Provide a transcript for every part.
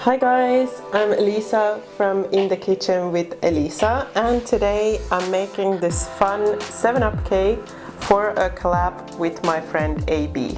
Hi guys, I'm Elisa from In the Kitchen with Elisa, and today I'm making this fun 7-Up cake for a collab with my friend AB.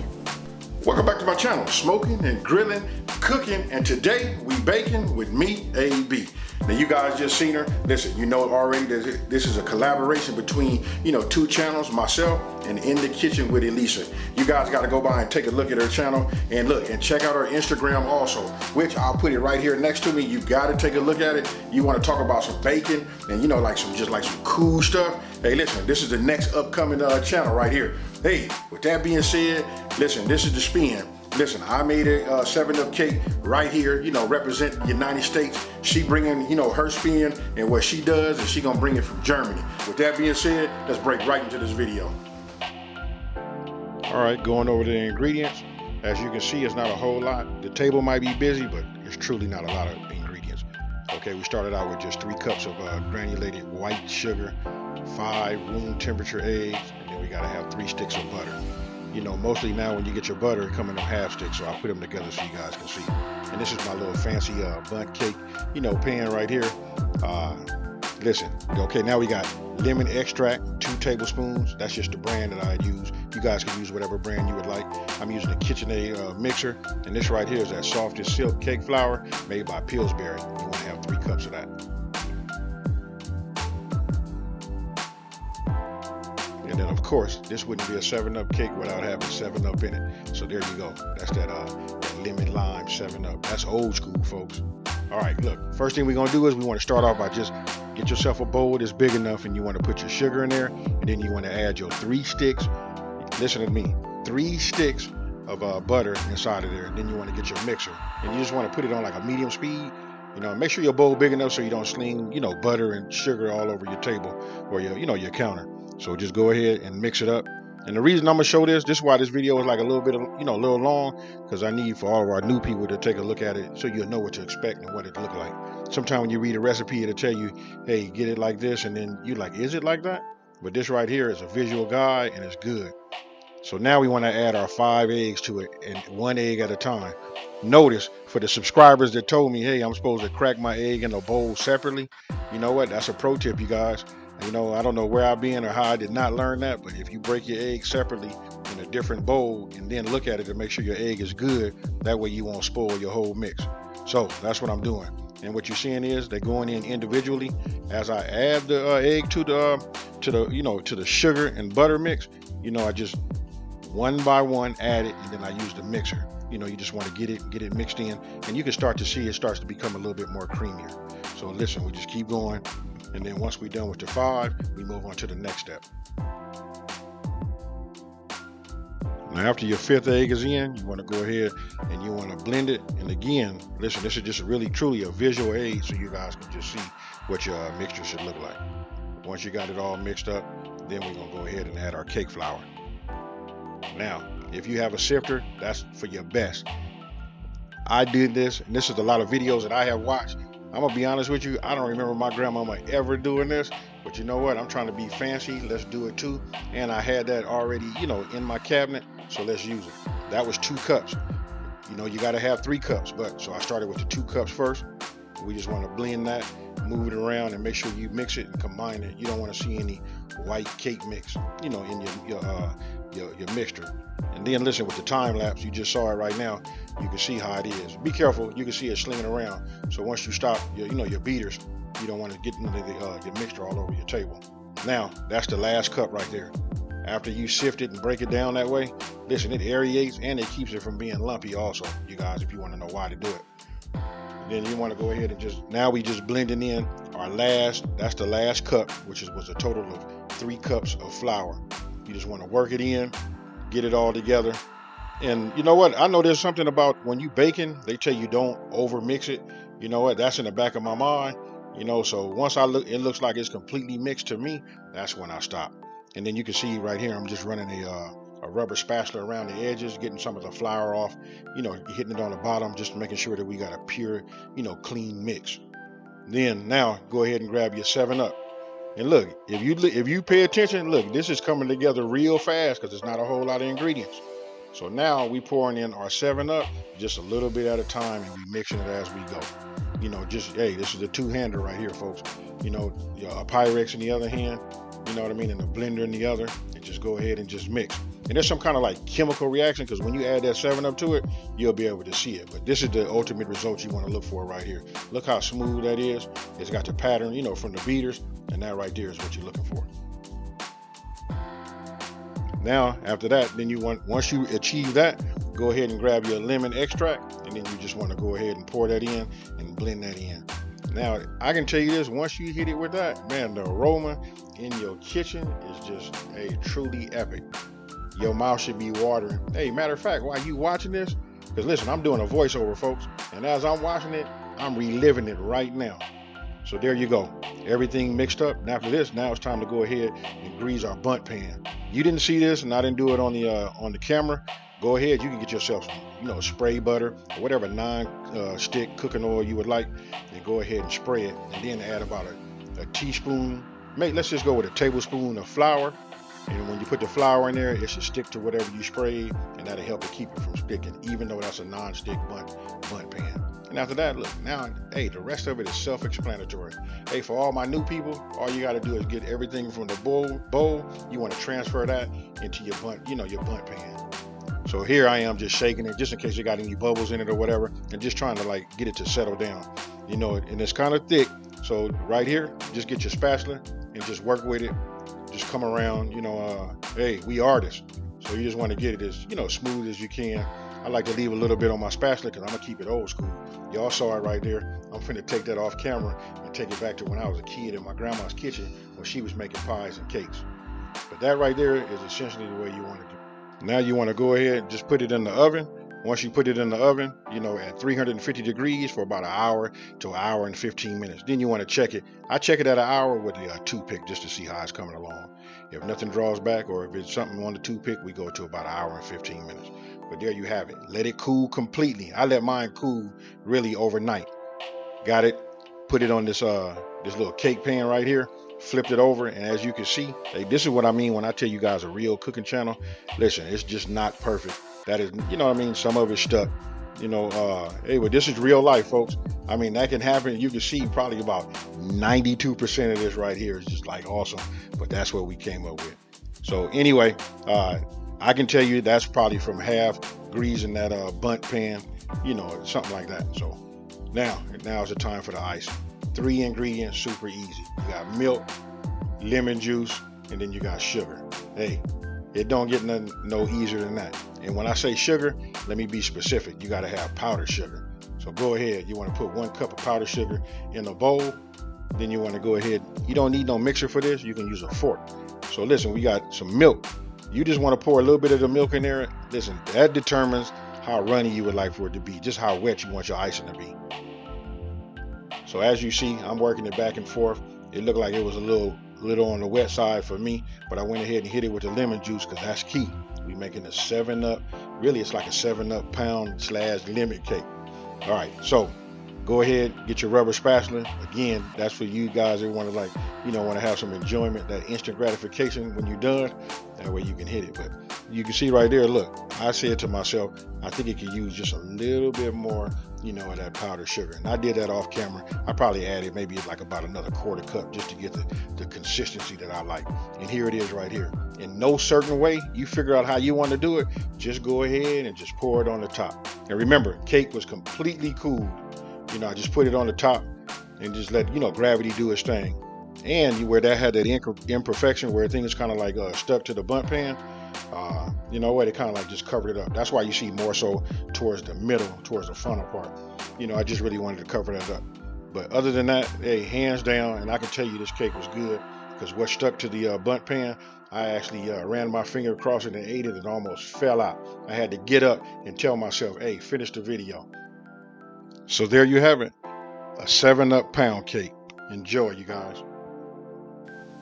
Welcome back to my channel, Smoking and Grilling, Cooking, and today we baking with me, AB. Now you guys just seen her. Listen, you know already that this is a collaboration between, two channels, myself and In the Kitchen with Elisa. You guys got to go by and take a look at her channel and look and check out her Instagram also, which I'll put it right here next to me. You got to take a look at it. You want to talk about some baking and like some cool stuff. Hey, listen, this is the next upcoming channel right here. Hey, with that being said, listen, this is the spin. Listen, I made a 7-Up cake right here, represent the United States. She bringing, her spin and what she does, and she gonna bring it from Germany. With that being said, let's break right into this video. All right, going over the ingredients. As you can see, it's not a whole lot. The table might be busy, but it's truly not a lot of ingredients. Okay, we started out with just 3 cups of granulated white sugar, 5 room temperature eggs, and then we gotta have 3 sticks of butter. Mostly now when you get your butter, it come in half sticks, so I'll put them together so you guys can see. And this is my little fancy bundt cake, pan right here. Listen, okay, now we got lemon extract, 2 tablespoons. That's just the brand that I use. You guys can use whatever brand you would like. I'm using the KitchenAid mixer, and this right here is that SoftaSilk cake flour made by Pillsbury. You want to have 3 cups of that. And then of course, this wouldn't be a 7-Up cake without having 7-Up in it. So there you go. That's that lemon lime 7-Up. That's old school, folks. All right, look, first thing we're gonna do is we want to start off by just get yourself a bowl that's big enough, and you want to put your sugar in there, and then you want to add your 3 sticks. Listen to me, 3 sticks of butter inside of there, and then you want to get your mixer, and you just want to put it on like a medium speed. Make sure your bowl big enough so you don't sling, butter and sugar all over your table or your counter. So just go ahead and mix it up. And the reason I'm gonna show this is why this video is like a little bit, a little long, because I need for all of our new people to take a look at it so you'll know what to expect and what it look like. Sometimes when you read a recipe, it'll tell you, hey, get it like this, and then you like, is it like that? But this right here is a visual guide, and it's good. So now we want to add our 5 eggs to it, and 1 egg at a time. Notice, for the subscribers that told me, hey, I'm supposed to crack my egg in a bowl separately, you know what? That's a pro tip, you guys. I don't know where I've been or how I did not learn that, but if you break your egg separately in a different bowl and then look at it to make sure your egg is good, that way you won't spoil your whole mix. So that's what I'm doing. And what you're seeing is they're going in individually. As I add the egg to the sugar and butter mix, I just one by one add it, and then I use the mixer. You just want to get it mixed in, and you can start to see it starts to become a little bit more creamier. So listen, we just keep going, and then once we're done with the 5, we move on to the next step. Now after your 5th egg is in, you want to go ahead and you want to blend it. And again, listen, this is just really truly a visual aid so you guys can just see what your mixture should look like. Once you got it all mixed up, then we're going to go ahead and add our cake flour. Now, if you have a sifter, that's for your best. I did this, and this is a lot of videos that I have watched. I'm gonna be honest with you, I don't remember my grandmama ever doing this, but you know what? I'm trying to be fancy. Let's do it too. And I had that already, in my cabinet, so let's use it. That was 2 cups. You gotta have 3 cups, but so I started with the 2 cups first. We just want to blend that, move it around, and make sure you mix it and combine it. You don't want to see any white cake mix, in your mixture. And then listen, with the time lapse, you just saw it right now. You can see how it is. Be careful, you can see it slinging around. So once you stop your beaters, you don't want to get into your mixture all over your table. Now, that's the last cup right there. After you sift it and break it down that way, listen, it aerates and it keeps it from being lumpy also, you guys, if you want to know why to do it. Then you want to go ahead and now we just blending in our that's the last cup, which was a total of 3 cups of flour. You just want to work it in, get it all together. And you know what? I know there's something about when you baking, they tell you don't over mix it. You know what? That's in the back of my mind. So once it looks like it's completely mixed to me, that's when I stop. And then you can see right here, I'm just running a rubber spatula around the edges, getting some of the flour off, hitting it on the bottom, just making sure that we got a pure, clean mix. Then now go ahead and grab your 7-Up. And look, if you pay attention, look, this is coming together real fast because it's not a whole lot of ingredients. So now we pouring in our 7-Up just a little bit at a time, and we mixing it as we go. You know, just, hey, this is the two-hander right here, folks. You know, a Pyrex in the other hand, you know what I mean, and a blender in the other, and just go ahead and just mix. And there's some kind of like chemical reaction, because when you add that 7-Up to it, you'll be able to see it. But this is the ultimate result you want to look for right here. Look how smooth that is. It's got the pattern, you know, from the beaters, and that right there is what you're looking for. Now, after that, then once you achieve that, go ahead and grab your lemon extract, and then you just want to go ahead and pour that in and blend that in. Now, I can tell you this, once you hit it with that, man, the aroma in your kitchen is just, hey, truly epic. Your mouth should be watering. Hey, matter of fact, while you watching this, because listen, I'm doing a voiceover, folks, and as I'm watching it, I'm reliving it right now. So there you go. Everything mixed up. And after this, now it's time to go ahead and grease our bundt pan. You didn't see this, and I didn't do it on the camera. Go ahead, you can get yourself some, you know, spray butter or whatever non-stick cooking oil you would like, and go ahead and spray it, and then add about a teaspoon. Let's just go with a tablespoon of flour. And when you put the flour in there, it should stick to whatever you sprayed, and that'll help it keep it from sticking, even though that's a non-stick bundt pan. And after that, look, now, hey, the rest of it is self-explanatory. Hey, for all my new people, all you got to do is get everything from the bowl. You want to transfer that into your bundt pan. So here I am just shaking it, just in case you got any bubbles in it or whatever, and just trying to like get it to settle down. You know, and it's kind of thick. So right here, just get your spatula and just work with it. Just come around, you know, hey, we artists. So you just want to get it as, you know, smooth as you can. I like to leave a little bit on my spatula because I'm going to keep it old school. Y'all saw it right there. I'm finna take that off camera and take it back to when I was a kid in my grandma's kitchen when she was making pies and cakes. But that right there is essentially the way you want to do it. Now you want to go ahead and just put it in the oven. Once you put it in the oven, you know, at 350 degrees for about an hour to an hour and 15 minutes. Then you want to check it. I check it at an hour with a toothpick just to see how it's coming along. If nothing draws back, or if it's something on the toothpick, we go to about an hour and 15 minutes. But there you have it. Let it cool completely. I let mine cool really overnight. Got it. Put it on this little cake pan right here. Flipped it over, and as you can see, hey, this is what I mean when I tell you guys a real cooking channel. Listen, it's just not perfect. That is, you know what I mean? Some of it's stuck. You know, hey, but this is real life, folks. I mean, that can happen. You can see probably about 92% of this right here is just like awesome. But that's what we came up with. So anyway, I can tell you that's probably from half greasing that bundt pan, you know, something like that. So now is the time for the icing. 3 ingredients, super easy. You got milk, lemon juice, and then you got sugar. Hey, it don't get no easier than that. And when I say sugar, let me be specific. You got to have powdered sugar. So go ahead. You want to put 1 cup of powdered sugar in a bowl. Then you want to go ahead. You don't need no mixer for this. You can use a fork. So listen, we got some milk. You just want to pour a little bit of the milk in there. Listen, that determines how runny you would like for it to be, just how wet you want your icing to be. So as you see, I'm working it back and forth. It looked like it was a little on the wet side for me, but I went ahead and hit it with the lemon juice because that's key. We making a 7-Up. Really, it's like a 7-Up pound/lemon cake. All right, so go ahead, get your rubber spatula. Again, that's for you guys that want to, like, you know, want to have some enjoyment, that instant gratification when you're done. That way you can hit it. But you can see right there, look, I said to myself, I think it could use just a little bit more, you know, of that powdered sugar. And I did that off camera. I probably added maybe like about another 1/4 cup just to get the consistency that I like. And here it is right here. In no certain way, you figure out how you want to do it. Just go ahead and just pour it on the top. And remember, cake was completely cooled. You know, I just put it on the top and just let, you know, gravity do its thing. And where that had that imperfection where things kind of like stuck to the bundt pan, you know what, it kind of like just covered it up. That's why you see more so towards the middle, towards the frontal part. You know, I just really wanted to cover that up. But other than that, hey, hands down, and I can tell you this cake was good because what stuck to the bundt pan, I actually ran my finger across it and ate it and almost fell out. I had to get up and tell myself, hey, finish the video. So there you have it, a 7-Up pound cake. Enjoy, you guys.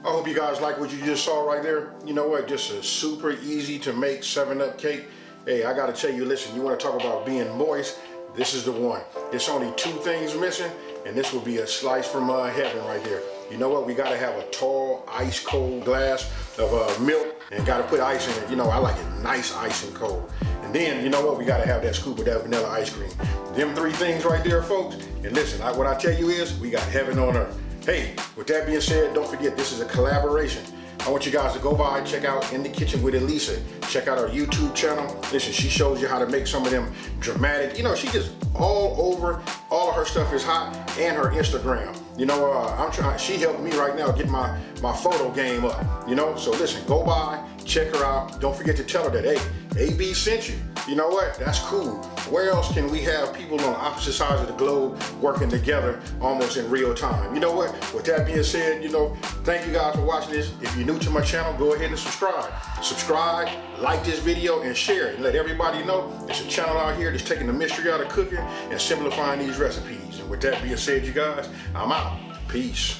I hope you guys like what you just saw right there. You know what, just a super easy to make 7-Up cake. Hey, I gotta tell you, listen, you wanna talk about being moist, this is the one. It's only 2 things missing, and this will be a slice from heaven right here. You know what, we gotta have a tall, ice cold glass of milk, and gotta put ice in it. You know, I like it nice ice and cold. And then, you know what? We gotta have that scoop of that vanilla ice cream. Them 3 things right there, folks. And listen, what I tell you is, we got heaven on earth. Hey, with that being said, don't forget, this is a collaboration. I want you guys to go by, check out In the Kitchen with Elisa. Check out our YouTube channel. Listen, she shows you how to make some of them dramatic, you know, she just all over, all of her stuff is hot, and her Instagram. You know, she helped me right now get my photo game up, you know? So listen, go by, check her out. Don't forget to tell her that, hey, AB sent you. You know what? That's cool. Where else can we have people on opposite sides of the globe working together almost in real time? You know what? With that being said, you know, thank you guys for watching this. If you're new to my channel, go ahead and subscribe. Subscribe, like this video, and share it. And let everybody know it's a channel out here that's taking the mystery out of cooking and simplifying these recipes. And with that being said, you guys, I'm out. Peace.